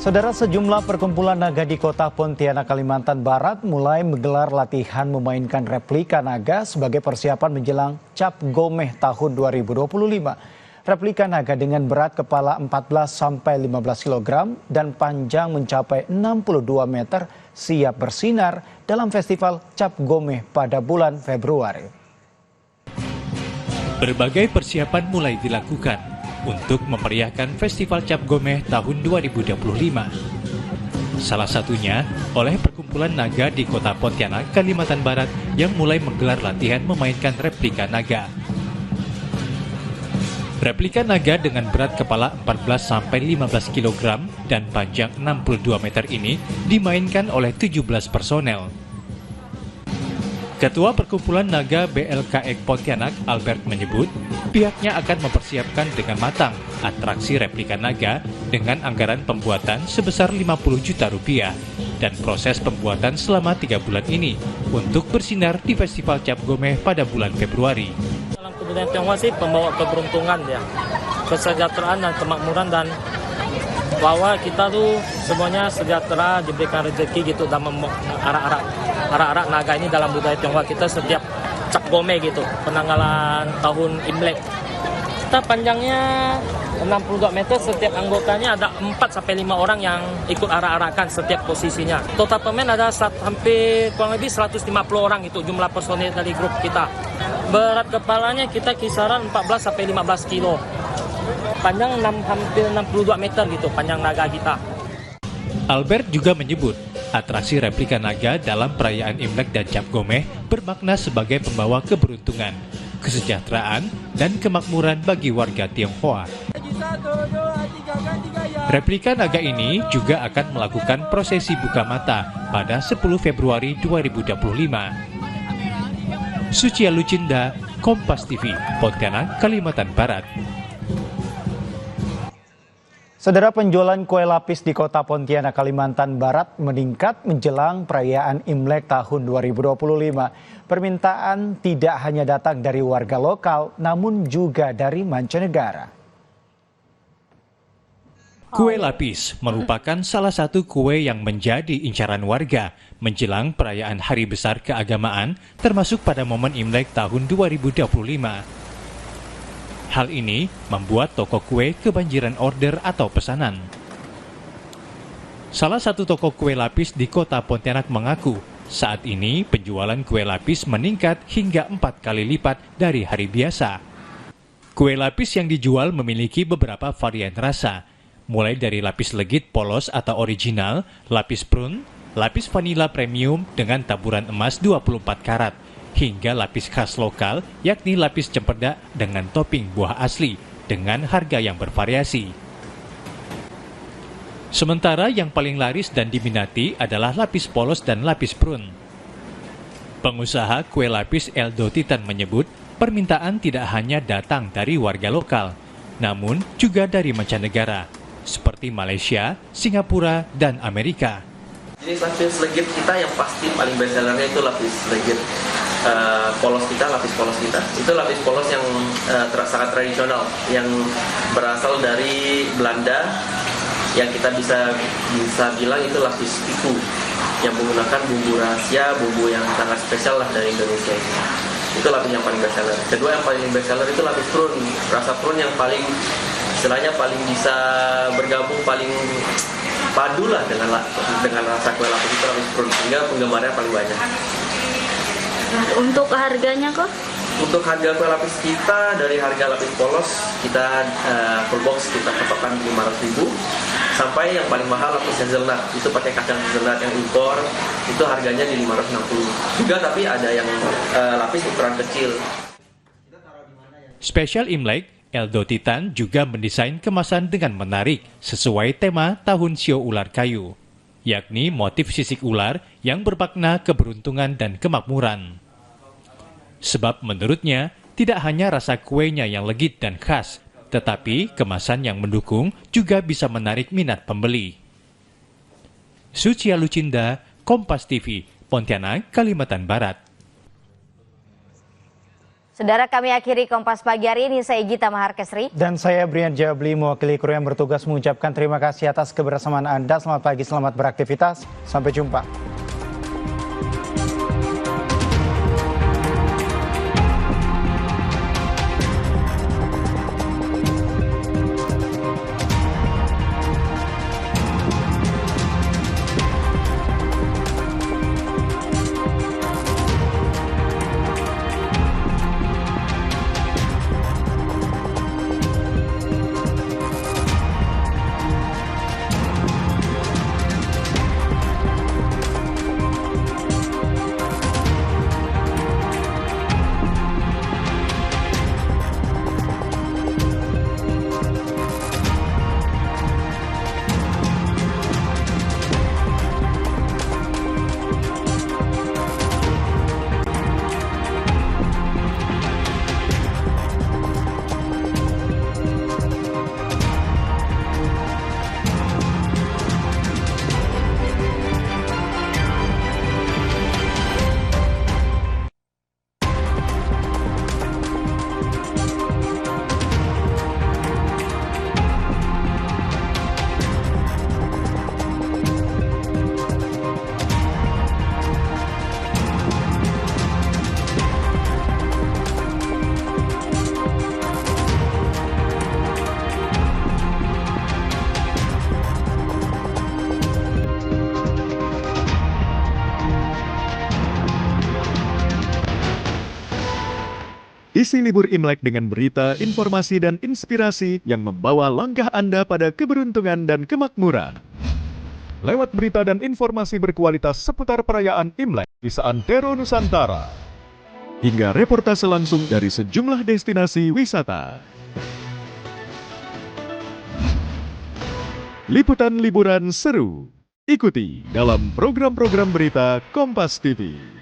Saudara, sejumlah perkumpulan naga di kota Pontianak, Kalimantan Barat mulai menggelar latihan memainkan replika naga sebagai persiapan menjelang Cap Gomeh tahun 2025. Replika naga dengan berat kepala 14-15 kg dan panjang mencapai 62 meter siap bersinar dalam festival Cap Gomeh pada bulan Februari. Berbagai persiapan mulai dilakukan untuk memeriahkan Festival Cap Gomeh tahun 2025. Salah satunya oleh perkumpulan naga di kota Pontianak, Kalimantan Barat yang mulai menggelar latihan memainkan replika naga. Replika naga dengan berat kepala 14-15 kg dan panjang 62 meter ini dimainkan oleh 17 personel. Ketua Perkumpulan Naga BLKE Pontianak, Albert, menyebut pihaknya akan mempersiapkan dengan matang atraksi replika naga dengan anggaran pembuatan sebesar 50 juta rupiah dan proses pembuatan selama 3 bulan ini untuk bersinar di Festival Cap Gomeh pada bulan Februari. Dalam kebudayaan Tionghoa sih pembawa keberuntungan ya, kesejahteraan dan kemakmuran, dan bahwa kita tuh semuanya sejahtera, diberikan rezeki gitu, dan arak-arak naga ini dalam budaya Tionghoa kita setiap Cap Gomeh gitu, penanggalan tahun Imlek. Kita panjangnya 62 meter, setiap anggotanya ada 4-5 orang yang ikut arak-arakan setiap posisinya. Total pemain ada hampir kurang lebih 150 orang itu jumlah personil dari grup kita. Berat kepalanya kita kisaran 14-15 kilo. Panjang hampir 62 meter gitu panjang naga kita. Albert juga menyebut atraksi replika naga dalam perayaan Imlek dan Cap Gomeh bermakna sebagai pembawa keberuntungan, kesejahteraan, dan kemakmuran bagi warga Tionghoa. Replika naga ini juga akan melakukan prosesi buka mata pada 10 Februari 2025. Sucia Lucinda, Kompas TV, Pontianak, Kalimantan Barat. Saudara, penjualan kue lapis di kota Pontianak, Kalimantan Barat meningkat menjelang perayaan Imlek tahun 2025. Permintaan tidak hanya datang dari warga lokal, namun juga dari mancanegara. Kue lapis merupakan salah satu kue yang menjadi incaran warga menjelang perayaan Hari Besar Keagamaan, termasuk pada momen Imlek tahun 2025. Hal ini membuat toko kue kebanjiran order atau pesanan. Salah satu toko kue lapis di kota Pontianak mengaku, saat ini penjualan kue lapis meningkat hingga 4 kali lipat dari hari biasa. Kue lapis yang dijual memiliki beberapa varian rasa, mulai dari lapis legit polos atau original, lapis prune, lapis vanila premium dengan taburan emas 24 karat, hingga lapis khas lokal, yakni lapis cempedak dengan topping buah asli, dengan harga yang bervariasi. Sementara yang paling laris dan diminati adalah lapis polos dan lapis prune. Pengusaha kue lapis Eldo Titan menyebut, permintaan tidak hanya datang dari warga lokal, namun juga dari mancanegara, seperti Malaysia, Singapura, dan Amerika. Jenis lapis legit kita yang pasti paling best sellernya itu lapis legit. Polos kita, lapis polos kita, itu lapis polos yang sangat tradisional, yang berasal dari Belanda, yang kita bisa bilang itu lapis tiku, yang menggunakan bumbu rahasia, bumbu yang sangat spesial lah dari Indonesia ini. Itu lapis yang paling best seller. Kedua yang paling best seller itu lapis prune, rasa prune yang paling istilahnya paling bisa bergabung, paling padu lah dengan rasa kue lapis itu lapis prune, sehingga penggemarnya paling banyak. Untuk harganya kok? Untuk harga kue lapis kita, dari harga lapis polos kita full box kita patokan 500.000, sampai yang paling mahal lapis hazelnut, itu pakai kacang hazelnut yang impor, itu harganya di 560 juga, tapi ada yang lapis ukuran kecil. Spesial Imlek, Eldo Titan juga mendesain kemasan dengan menarik sesuai tema Tahun Sio Ular Kayu, yakni motif sisik ular yang bermakna keberuntungan dan kemakmuran. Sebab menurutnya, tidak hanya rasa kuenya yang legit dan khas, tetapi kemasan yang mendukung juga bisa menarik minat pembeli. Sucia Lucinda, Kompas TV, Pontianak, Kalimantan Barat. Saudara, kami akhiri Kompas Pagi hari ini. Saya Gita Maharkesri. Dan saya Brian Jabli, mewakili kru yang bertugas mengucapkan terima kasih atas kebersamaan Anda. Selamat pagi, selamat beraktivitas. Sampai jumpa. Isi libur Imlek dengan berita, informasi, dan inspirasi yang membawa langkah Anda pada keberuntungan dan kemakmuran. Lewat berita dan informasi berkualitas seputar perayaan Imlek di Seantero Nusantara. Hingga reportase langsung dari sejumlah destinasi wisata. Liputan liburan seru. Ikuti dalam program-program berita Kompas TV.